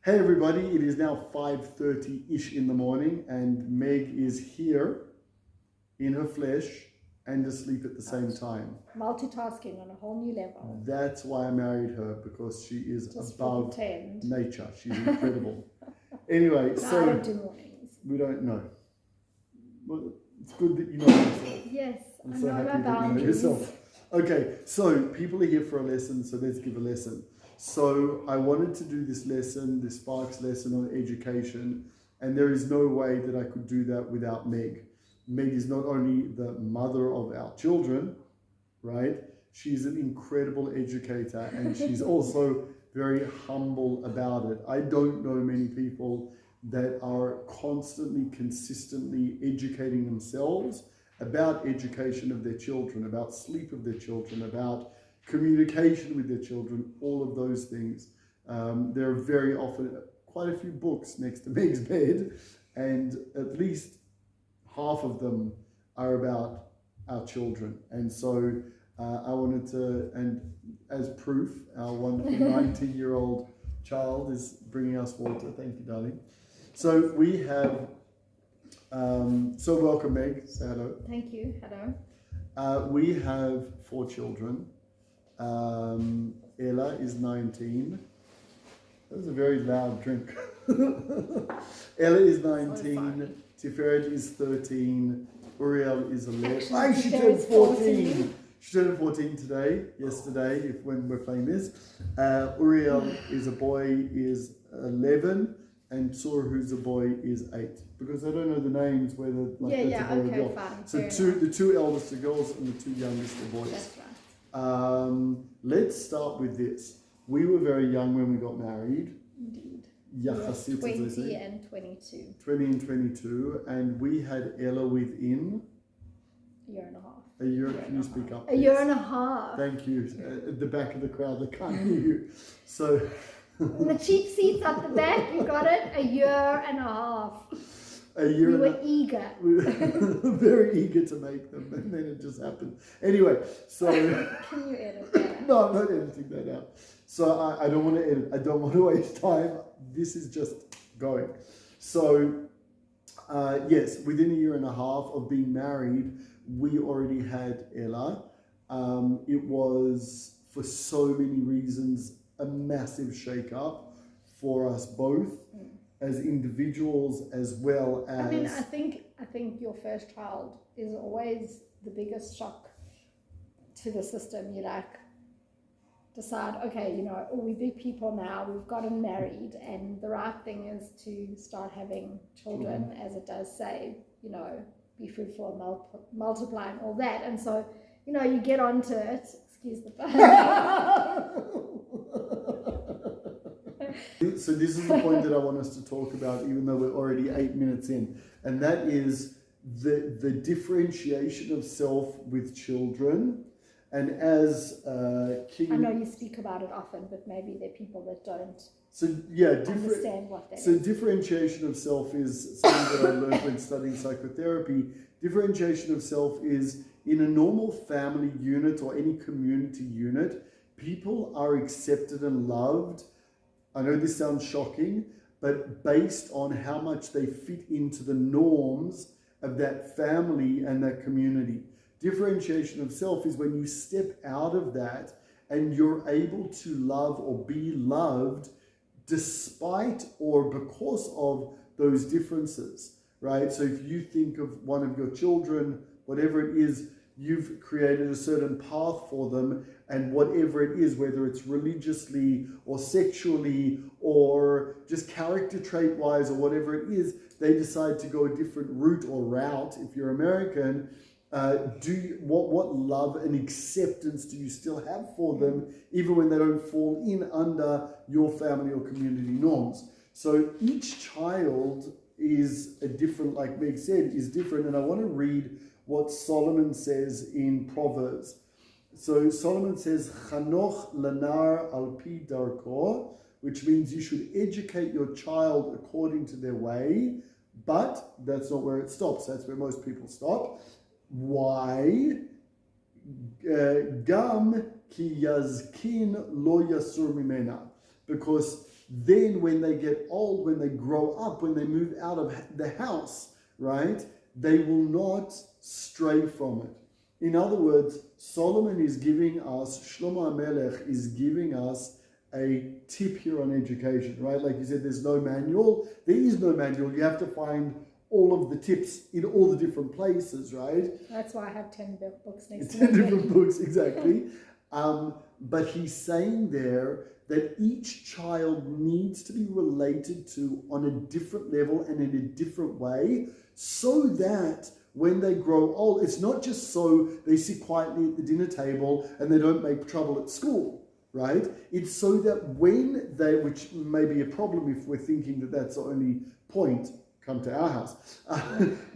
Hey everybody, it is now 5:30-ish in the morning and Meg is here in her flesh and asleep at the same time. Multitasking on a whole new level. That's why I married her, because she is Just above pretend. nature. She's incredible. Anyway, No, so I don't do mornings. we don't know. Well, it's good that you know yourself. Yes, I'm I so know happy my that you know boundaries. yourself. Okay, so people are here for a lesson, so let's give a lesson. So I wanted to do this lesson, this Sparks lesson on education, and there is no way that I could do that without Meg. Meg is not only the mother of our children, right? She's an incredible educator, and she's also very humble about it. I don't know many people that are constantly, consistently educating themselves about education of their children, about sleep of their children, about communication with their children, all of those things. There are very often quite a few books next to Meg's bed, and at least half of them are about our children. And so I wanted to, and as proof, our wonderful 19-year-old child is bringing us water. Thank you, darling. So we have, so welcome, Meg. Say hello. Thank you. Hello. We have 4 children. Ella is 19. That was a very loud drink. Ella is 19. Tiferet is 13. Uriel is 11. Actually, She Tiferet turned is 14. She turned 14 today, yesterday, when we're playing this. Uriel is a boy, is 11. And Sora, who's a boy, is 8. Because I don't know the names, whether like that's a boy or a girl. Fine. So the two eldest are girls and the 2 youngest are boys. That's right. Let's start with this. We were very young when we got married. Indeed. Yachassit, as they 20 say. and 22. 20 and 22. And we had Ella within A year and a half. a year. Can you speak up? A year and a half. Thank you. At the back of the crowd, they can't hear you. So. And the cheap seats at the back, you got it? A year and a half. A year. We were eager. We were very eager to make them, and then it just happened. Anyway, so. Can you edit that? No, I'm not editing that out. So I don't want to edit. I don't want to waste time. This is just going. So, yes, within a year and a half of being married, we already had Ella. It was, for so many reasons, a massive shake-up for us both as individuals, as well as... I mean, I think your first child is always the biggest shock to the system. You like decide, okay, you know, we're big people now, we've gotten married, and the right thing is to start having children, as it does say, you know, be fruitful and multiply and all that. And so, you know, you get onto it. Excuse the pun. So this is the point that I want us to talk about, even though we're already 8 minutes in, and that is the differentiation of self with children. And as King... I know you speak about it often, but maybe there are people that don't understand what that is. So differentiation of self is something that I learned when studying psychotherapy. Differentiation of self is, in a normal family unit or any community unit, people are accepted and loved. I know this sounds shocking, but based on how much they fit into the norms of that family and that community. Differentiation of self is when you step out of that and you're able to love or be loved despite or because of those differences, right? So if you think of one of your children, whatever it is, you've created a certain path for them, and whatever it is, whether it's religiously or sexually or just character trait wise or whatever it is, they decide to go a different route or route. If you're American, what love and acceptance do you still have for them, even when they don't fall in under your family or community norms? So each child is a different, like Meg said, is different. And I want to read what Solomon says in Proverbs. So Solomon says, Chanoch lanar al pi darko, which means you should educate your child according to their way, but that's not where it stops. That's where most people stop. Why? Gam ki yazkin lo yasur mimena. Because then when they get old, when they grow up, when they move out of the house, right, they will not stray from it. In other words, Solomon is giving us, Shlomo HaMelech is giving us a tip here on education, right? Like you said, there's no manual. There is no manual. You have to find all of the tips in all the different places, right? That's why I have 10 books next to 10 me. different books, exactly. But he's saying there that each child needs to be related to on a different level and in a different way, so that when they grow old, it's not just so they sit quietly at the dinner table and they don't make trouble at school, right? It's so that when they, which may be a problem if we're thinking that that's the only point, come to our house.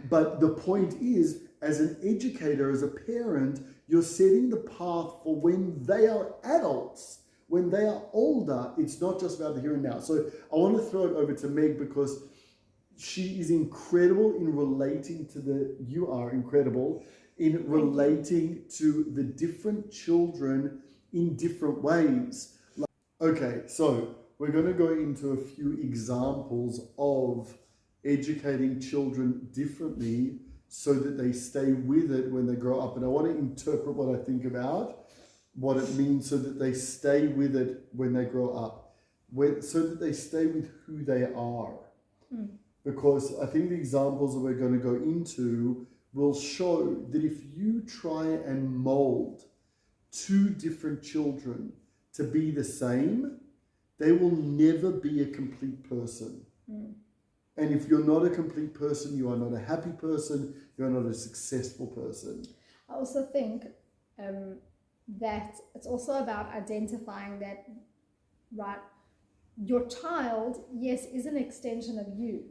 But the point is, as an educator, as a parent, you're setting the path for when they are adults, when they are older. It's not just about the here and now. So I want to throw it over to Meg, because she is incredible in relating to you are incredible in relating to the different children in different ways. Okay, so we're going to go into a few examples of educating children differently so that they stay with it when they grow up. And I want to interpret what I think about, what it means so that they stay with it when they grow up, so that they stay with who they are. Because I think the examples that we're going to go into will show that if you try and mold two different children to be the same, they will never be a complete person. And if you're not a complete person, you are not a happy person, you're not a successful person. I also think that it's also about identifying that, right, your child, yes, is an extension of you,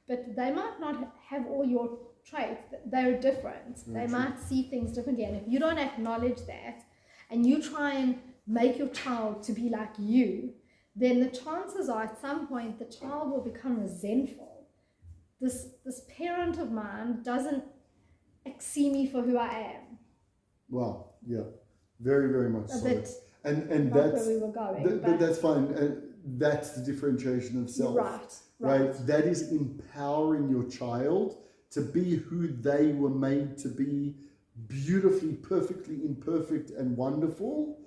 but they might not have all your traits. They're different. They might see things differently. And if you don't acknowledge that and you try and make your child to be like you, then the chances are at some point the child will become resentful. This parent of mine doesn't see me for who I am. Wow, yeah, very, very much so. And not that's where we were going, but that's fine. And that's the differentiation of self. Right. That is empowering your child to be who they were made to be, beautifully, perfectly imperfect and wonderful,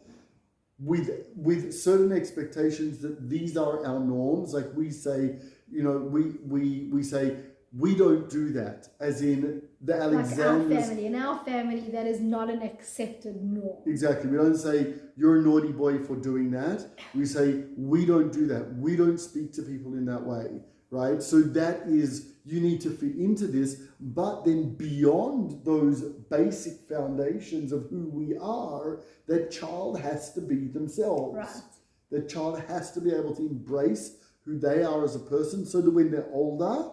with certain expectations that these are our norms. Like we say, we say, we don't do that, as in the Alexanders. Like our family. In our family, that is not an accepted norm. Exactly. We don't say, you're a naughty boy for doing that. We say, we don't do that. We don't speak to people in that way, right? So that is, you need to fit into this. But then beyond those basic foundations of who we are, that child has to be themselves. Right. The child has to be able to embrace who they are as a person, so that when they're older,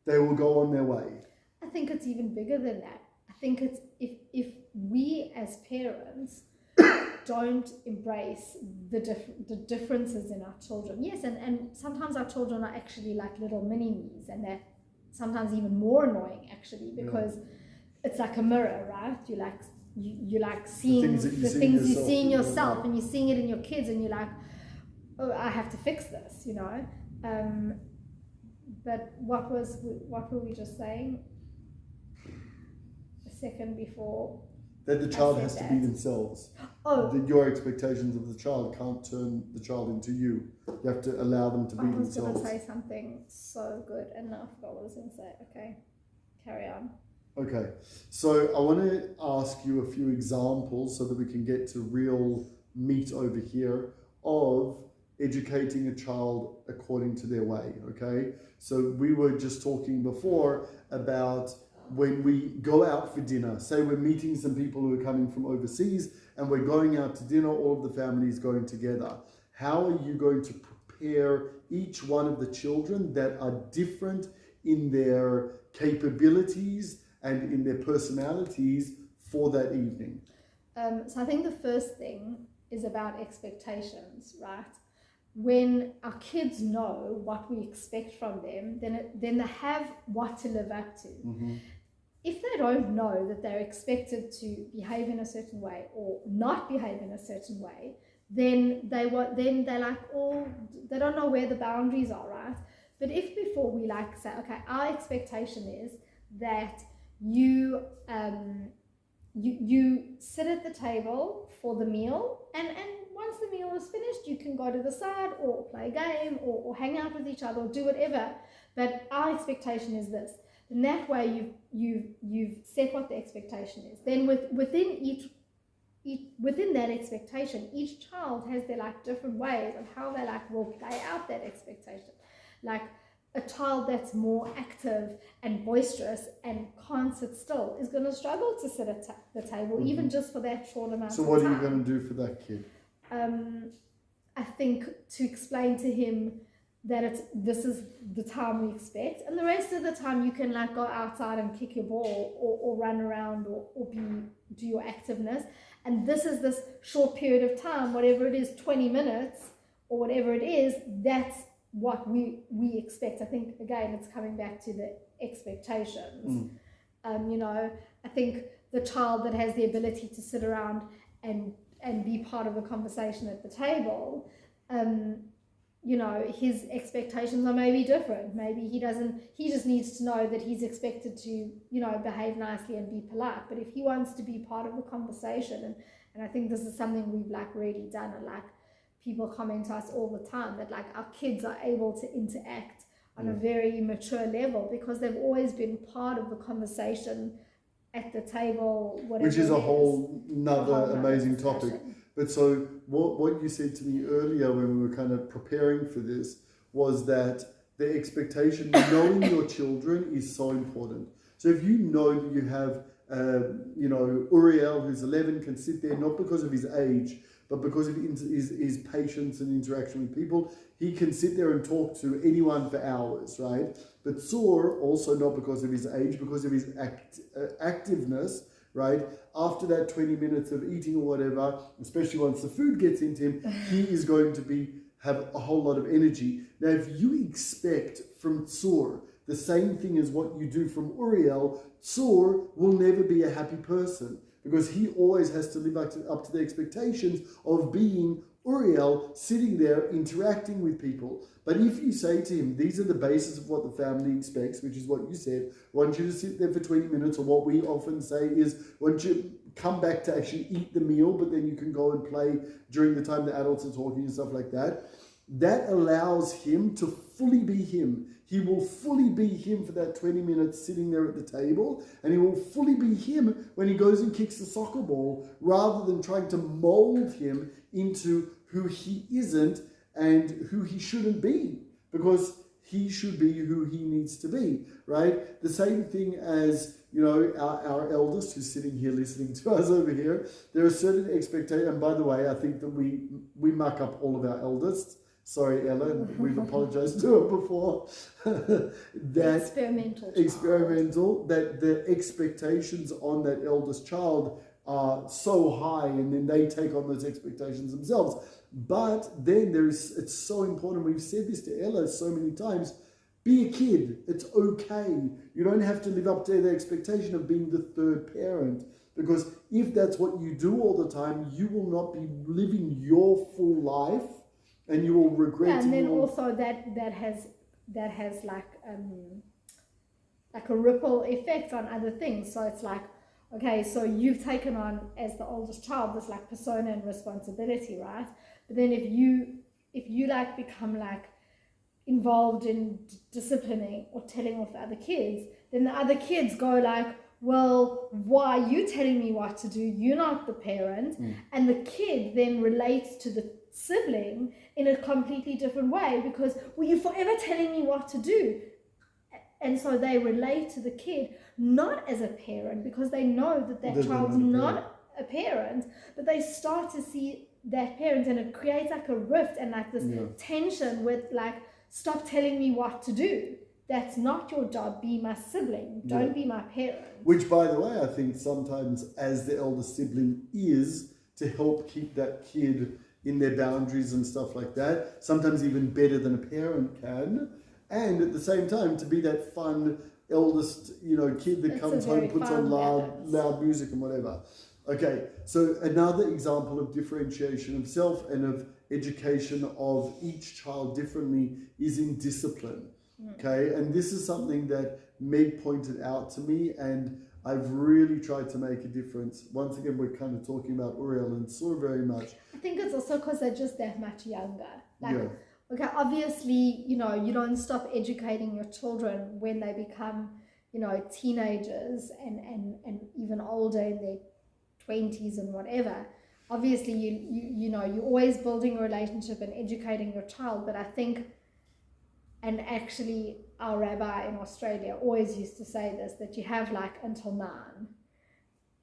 they will go on their way. I think it's even bigger than that. I think it's if we as parents don't embrace the differences in our children. Yes, and sometimes our children are actually like little mini-me's, and they're sometimes even more annoying actually, because it's like a mirror, right? You like seeing the things you see in yourself, and you're seeing it in your kids, and you're like, oh, I have to fix this, But what were we just saying a second before? That the child has to be themselves. Oh. That your expectations of the child can't turn the child into you. You have to allow them to be themselves. I was going to say something so good, and now I forgot what I was going to say. Okay, carry on. Okay, so I want to ask you a few examples so that we can get to real meat over here of educating a child according to their way, okay? So we were just talking before about when we go out for dinner. Say we're meeting some people who are coming from overseas and we're going out to dinner, all of the families going together. How are you going to prepare each one of the children that are different in their capabilities and in their personalities for that evening? So I think the first thing is about expectations, right? When our kids know what we expect from them, then they have what to live up to. Mm-hmm. If they don't know that they're expected to behave in a certain way or not behave in a certain way, then they're like, oh, they don't know where the boundaries are, right? But if before we like say, okay, our expectation is that you sit at the table for the meal, and once the meal is finished, you can go to the side or play a game or hang out with each other or do whatever. But our expectation is this. And that way you've set what the expectation is. Then within that expectation, each child has their like different ways of how they like will play out that expectation. Like a child that's more active and boisterous and can't sit still is going to struggle to sit at the table, even just for that short amount of time. So what are you going to do for that kid? I think to explain to him that this is the time we expect, and the rest of the time you can like go outside and kick your ball or run around or do your activeness, and this is this short period of time, whatever it is, 20 minutes or whatever it is, that's what we expect. I think again it's coming back to the expectations. I think the child that has the ability to sit around and be part of the conversation at the table, his expectations are maybe different. Maybe he just needs to know that he's expected to, behave nicely and be polite. But if he wants to be part of the conversation, and I think this is something we've like really done, and like people comment to us all the time that like our kids are able to interact on a very mature level because they've always been part of the conversation at the table, whatever. Which is a whole nother amazing topic. But so what you said to me earlier when we were kind of preparing for this was that the expectation, knowing your children is so important. So if you know that you have, Uriel, who's 11, can sit there not because of his age, but because of his patience and interaction with people, he can sit there and talk to anyone for hours, right? But Tsur, also not because of his age, because of his activeness, right? After that 20 minutes of eating or whatever, especially once the food gets into him, he is going to have a whole lot of energy. Now, if you expect from Tsur the same thing as what you do from Uriel, Tsur will never be a happy person because he always has to live up to the expectations of being Uriel, sitting there interacting with people. But if you say to him, these are the basis of what the family expects, which is what you said, I want you to sit there for 20 minutes, or what we often say is, I want you to come back to actually eat the meal, but then you can go and play during the time the adults are talking and stuff like that. That allows him to fully be him. He will fully be him for that 20 minutes sitting there at the table, and he will fully be him when he goes and kicks the soccer ball, rather than trying to mold him into who he isn't and who he shouldn't be, because he should be who he needs to be, right? The same thing as, our eldest who's sitting here listening to us over here. There are certain expectations, and by the way, I think that we muck up all of our eldest. Sorry, Ella, we've apologized to her before. Experimental, that the expectations on that eldest child are so high, and then they take on those expectations themselves. But then it's so important. We've said this to Ella so many times. Be a kid. It's okay. You don't have to live up to the expectation of being the third parent, because if that's what you do all the time, you will not be living your full life, and you will regret. Yeah, and then also that has like a ripple effect on other things. So it's like, okay, so you've taken on, as the oldest child, this like persona and responsibility, right? But then if you like become like involved in disciplining or telling off the other kids, then the other kids go like, well, why are you telling me what to do? You're not the parent. And the kid then relates to the sibling in a completely different way, because, well, you're forever telling me what to do. And so they relate to the kid not as a parent, because they know that child's not a parent, but they start to see that parent, and it creates like a rift and like this tension with like, stop telling me what to do. That's not your job. Be my sibling. Don't be my parent. Which, by the way, I think sometimes as the elder sibling is to help keep that kid in their boundaries and stuff like that, sometimes even better than a parent can. And at the same time, to be that fun eldest, kid that comes home, puts on loud music and whatever. Okay, so another example of differentiation of self and of education of each child differently is in discipline. Okay, and this is something that Meg pointed out to me, and I've really tried to make a difference. Once again, we're kind of talking about Uriel and Sur very much. I think it's also because they're just that much younger. Like, Yeah. okay, obviously, you know, you don't stop educating your children when they become, you know, teenagers and even older in their 20s and whatever. Obviously, you know, you're always building a relationship and educating your child. But I think, and actually our rabbi in Australia always used to say this, that you have like until 9.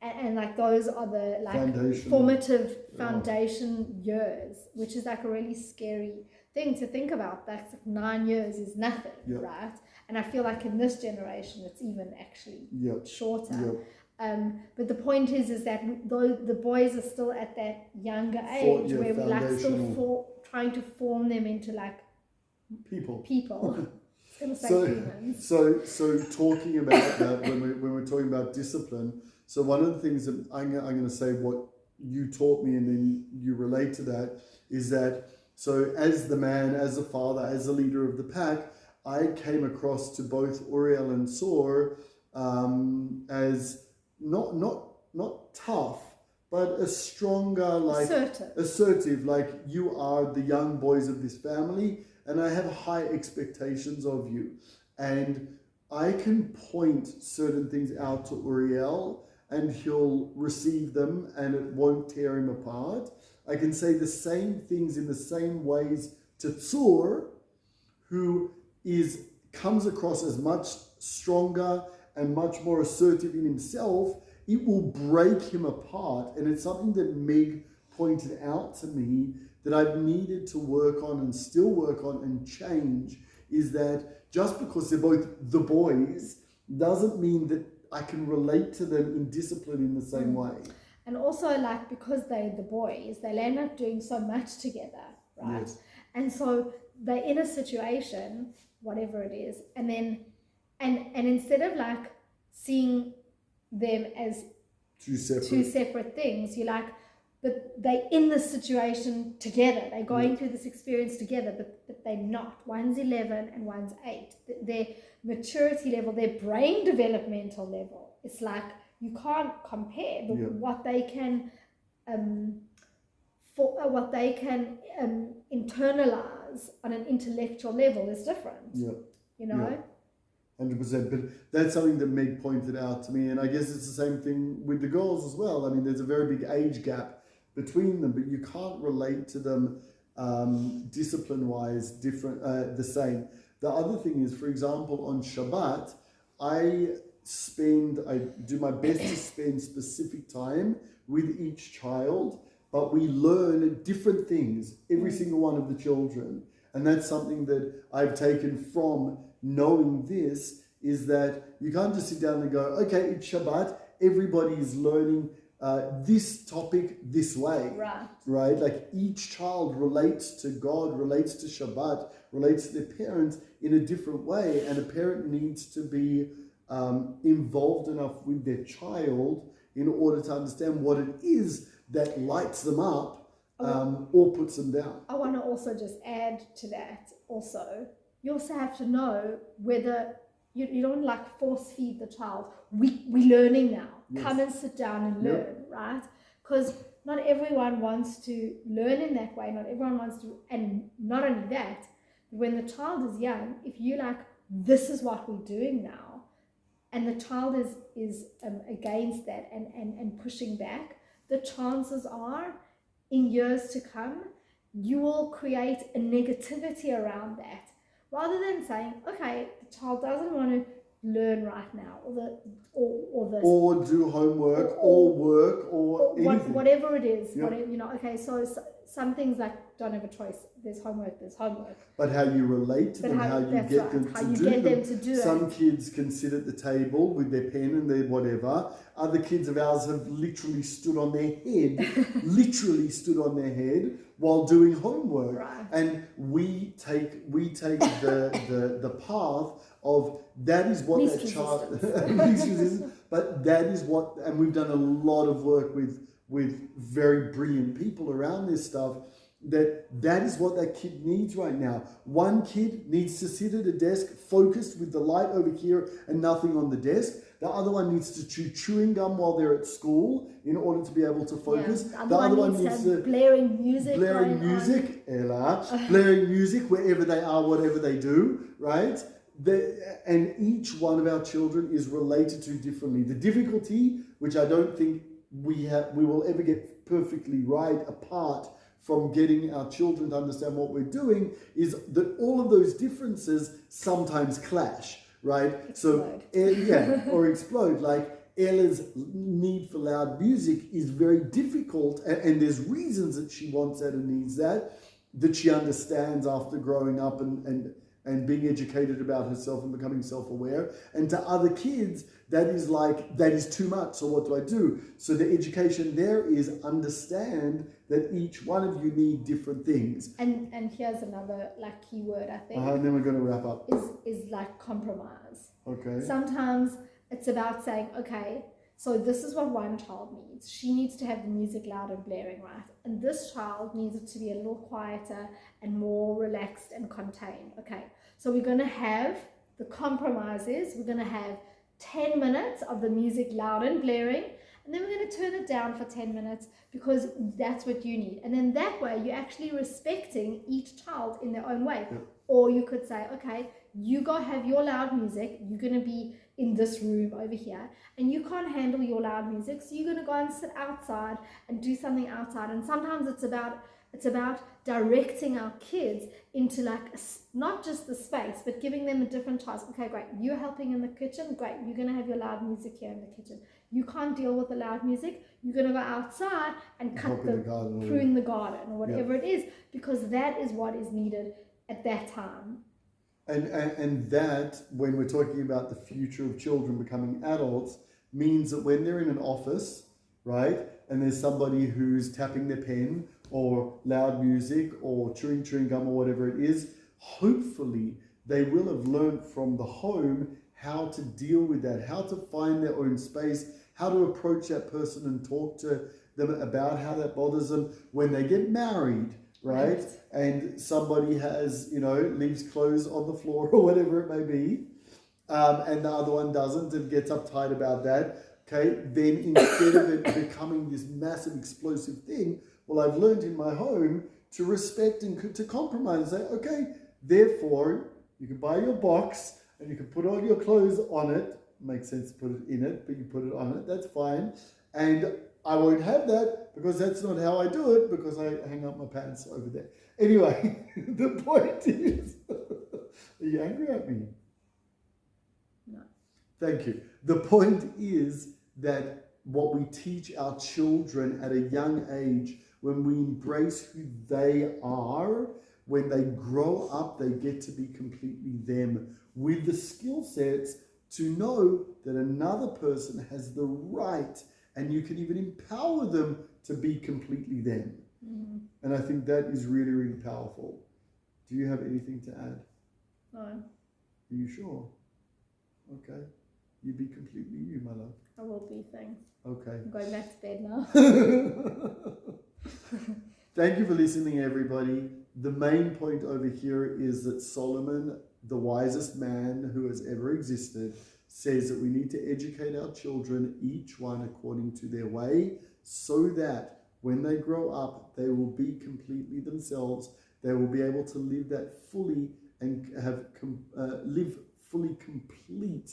And like those are the like formative foundation years, which is like a really scary thing to think about. That's like 9 years is nothing, right? And I feel like in this generation it's even actually shorter. But the point is that though the boys are still at that younger age where we like still trying to form them into like people. I was gonna say humans. So talking about that when we're talking about discipline. So one of the things that I'm going to say what you taught me and then you relate to that is that, so as the man, as a father, as a leader of the pack, I came across to both Uriel and Sur as not tough, but a stronger, like assertive, like you are the young boys of this family and I have high expectations of you. And I can point certain things out to Uriel and he'll receive them and it won't tear him apart. I can say the same things in the same ways to Tzur, who comes across as much stronger and much more assertive in himself. It will break him apart. And it's something that Meg pointed out to me that I've needed to work on and still work on and change, is that just because they're both the boys doesn't mean that I can relate to them in discipline in the same way. And also, like, because they're the boys, they end up doing so much together, right? Yes. And so they're in a situation, whatever it is, and then and instead of like seeing them as two separate things, you're like, but they're in this situation together. They're going through this experience together, but they're not. One's 11 and one's 8. Their maturity level, their brain developmental level, it's like you can't compare. But what they can internalize on an intellectual level is different. You know. 100%. But that's something that Meg pointed out to me, and I guess it's the same thing with the girls as well. I mean, there's a very big age gap between them, but you can't relate to them discipline-wise the same. The other thing is, for example, on Shabbat, I do my best to spend specific time with each child, but we learn different things, every single one of the children. And that's something that I've taken from knowing this, is that you can't just sit down and go, okay, it's Shabbat, everybody is learning this topic this way. Right? Like each child relates to God, relates to Shabbat, relates to their parents in a different way. And a parent needs to be involved enough with their child in order to understand what it is that lights them up or puts them down. I want to also just add to that also. You also have to know whether you don't like force feed the child. We're learning now. Come and sit down and learn, right? Because not everyone wants to learn in that way. Not everyone wants to, and not only that, when the child is young, if you like, this is what we're doing now, and the child is against that and pushing back, the chances are, in years to come, you will create a negativity around that. Rather than saying, okay, the child doesn't want to learn right now, or do homework, or work, or anything. Whatever it is, whatever, okay. So some things like don't have a choice. There's homework. But how you relate to But them, how you that's get right, them how to you do get them. them to do it. Some kids can sit at the table with their pen and their whatever. Other kids of ours have literally stood on their head, while doing homework. Right. And we take the path of that is what Least that child resistance. least resistance, but that is what, and we've done a lot of work with very brilliant people around this stuff, that is what that kid needs right now. One kid needs to sit at a desk focused with the light over here and nothing on the desk. The other one needs to chew chewing gum while they're at school in order to be able to focus. Yeah. The other one needs to blaring music. Blaring music wherever they are, whatever they do, right? And each one of our children is related to differently. The difficulty, which I don't think we will ever get perfectly right apart from getting our children to understand what we're doing, is that all of those differences sometimes clash, right? Explode. So, or explode. Like Ella's need for loud music is very difficult, and there's reasons that she wants that and needs that she understands after growing up and being educated about herself and becoming self-aware. And to other kids, that is too much, so what do I do? So the education there is understand that each one of you need different things. And here's another key word, I think. And then we're going to wrap up. Is compromise. Okay. Sometimes it's about saying, okay, so this is what one child needs. She needs to have the music loud and blaring, right? And this child needs it to be a little quieter and more relaxed and contained. Okay, so we're going to have the compromises. We're going to have 10 minutes of the music loud and blaring, and then we're going to turn it down for 10 minutes because that's what you need. And then that way you're actually respecting each child in their own way. Yep. Or you could say, okay, you go have your loud music. You're going to be in this room over here, and you can't handle your loud music, so you're going to go and sit outside and do something outside. And sometimes it's about directing our kids into not just the space, but giving them a different task. Okay, great, you're helping in the kitchen, great, you're going to have your loud music here in the kitchen. You can't deal with the loud music, you're going to go outside and prune the garden or whatever it is, because that is what is needed at that time. And that, when we're talking about the future of children becoming adults, means that when they're in an office, right, and there's somebody who's tapping their pen or loud music or chewing gum or whatever it is, hopefully they will have learned from the home how to deal with that, how to find their own space, how to approach that person and talk to them about how that bothers them when they get married. Right? And somebody has, leaves clothes on the floor or whatever it may be, and the other one doesn't and gets uptight about that. Okay, then instead of it becoming this massive explosive thing, well, I've learned in my home to respect and to compromise and say, okay, therefore, you can buy your box and you can put all your clothes on it. Makes sense to put it in it, but you put it on it, that's fine. And I won't have that because that's not how I do it, because I hang up my pants over there. Anyway, the point is, are you angry at me? No. Thank you. The point is that what we teach our children at a young age, when we embrace who they are, when they grow up, they get to be completely them with the skill sets to know that another person has the right, and you can even empower them to be completely them. Mm-hmm. And I think that is really, really powerful. Do you have anything to add? No. Are you sure? Okay. You be completely you, my love. I will be, thanks. Okay. I'm going back to bed now. Thank you for listening, everybody. The main point over here is that Solomon, the wisest man who has ever existed, says that we need to educate our children, each one according to their way, so that when they grow up, they will be completely themselves. They will be able to live that fully and live fully complete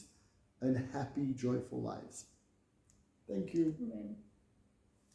and happy, joyful lives. Thank you. Amen.